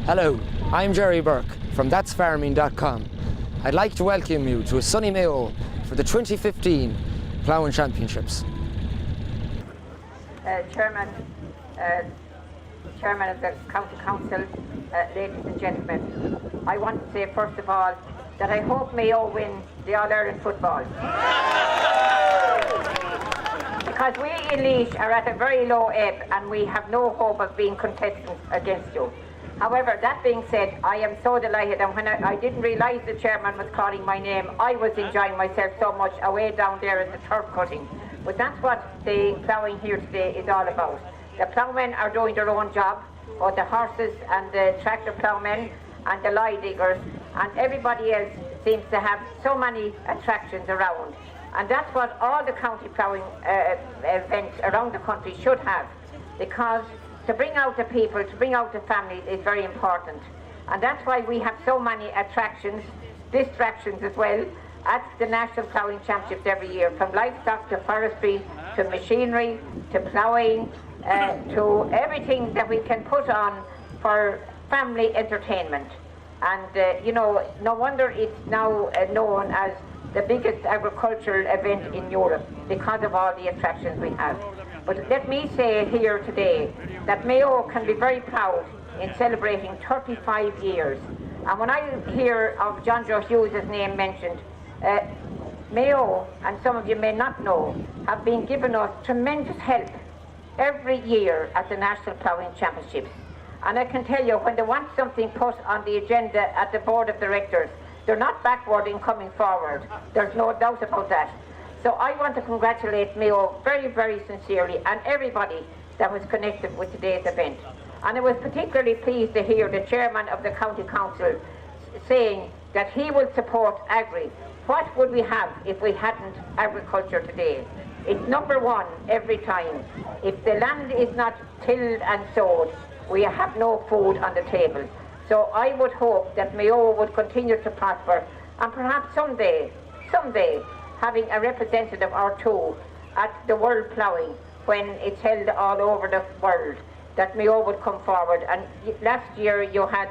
Hello, I'm Jerry Burke from that'sfarming.com. I'd like to welcome you to a sunny Mayo for the 2015 Ploughing Championships. Chairman of the County Council, ladies and gentlemen, I want to say first of all that I hope Mayo win the All-Ireland football. Because we in Laois are at a very low ebb and we have no hope of being contestants against you. However, that being said, I am so delighted, and when I didn't realise the chairman was calling my name, I was enjoying myself so much away down there at the turf cutting. But that's what the ploughing here today is all about. The ploughmen are doing their own job, both the horses and the tractor ploughmen and the lie diggers, and everybody else seems to have so many attractions around. And that's what all the county ploughing events around the country should have, because to bring out the people, to bring out the families is very important. And that's why we have so many attractions, distractions as well, at the National Ploughing Championships every year, from livestock to forestry, to machinery, to ploughing, to everything that we can put on for family entertainment. And you know, no wonder it's now known as the biggest agricultural event in Europe because of all the attractions we have. But let me say here today that Mayo can be very proud in celebrating 35 years. And when I hear of John Joe Hughes' name mentioned, Mayo, and some of you may not know, have been giving us tremendous help every year at the National Ploughing Championships. And I can tell you, when they want something put on the agenda at the board of directors, they're not backward in coming forward. There's no doubt about that. So I want to congratulate Mayo very, very sincerely, and everybody that was connected with today's event. And I was particularly pleased to hear the chairman of the county council saying that he will support agri. What would we have if we hadn't agriculture today? It's number one every time. If the land is not tilled and sowed, we have no food on the table. So I would hope that Mayo would continue to prosper, and perhaps someday, having a representative or two at the World Ploughing, when it's held all over the world, that Mayo would come forward. And last year you had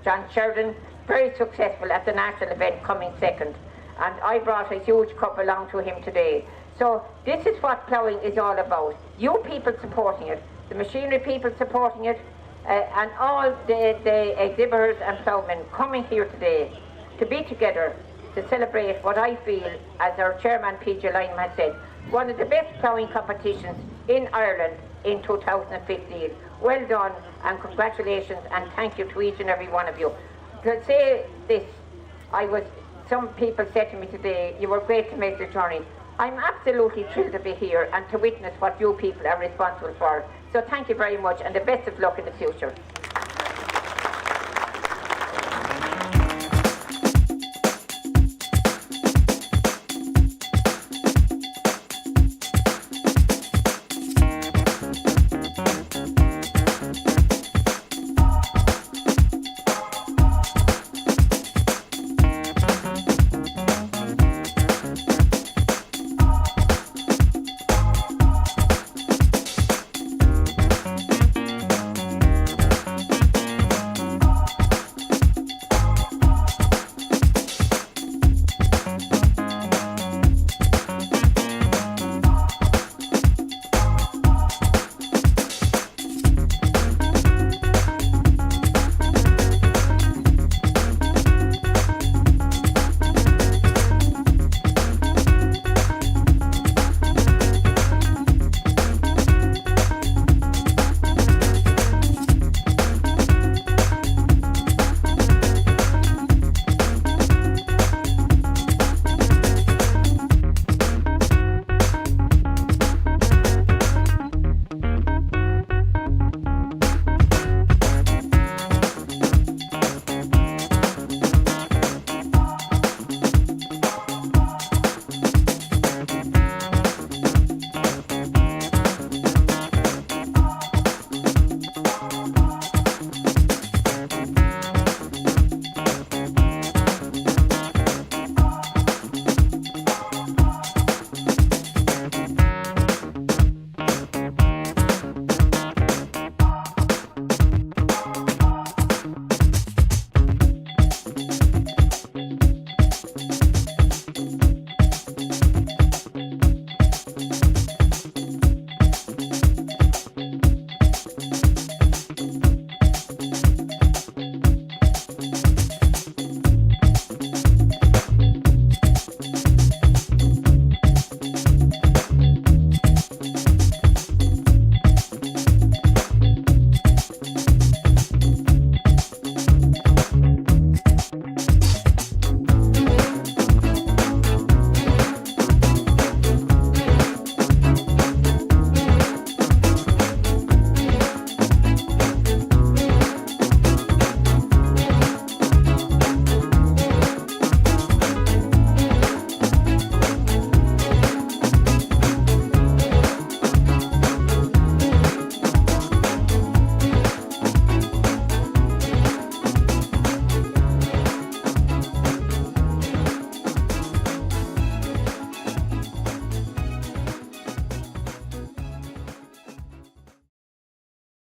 John Sheridan, very successful at the national event, coming second. And I brought a huge cup along to him today. So this is what ploughing is all about. You people supporting it, the machinery people supporting it, and all the exhibitors and ploughmen coming here today to be together to celebrate what I feel, as our chairman PJ Lynham has said, one of the best ploughing competitions in Ireland in 2015. Well done, and congratulations, and thank you to each and every one of you. To say this, some people said to me today, you were great to make the journey. I'm absolutely thrilled to be here and to witness what you people are responsible for. So thank you very much, and the best of luck in the future.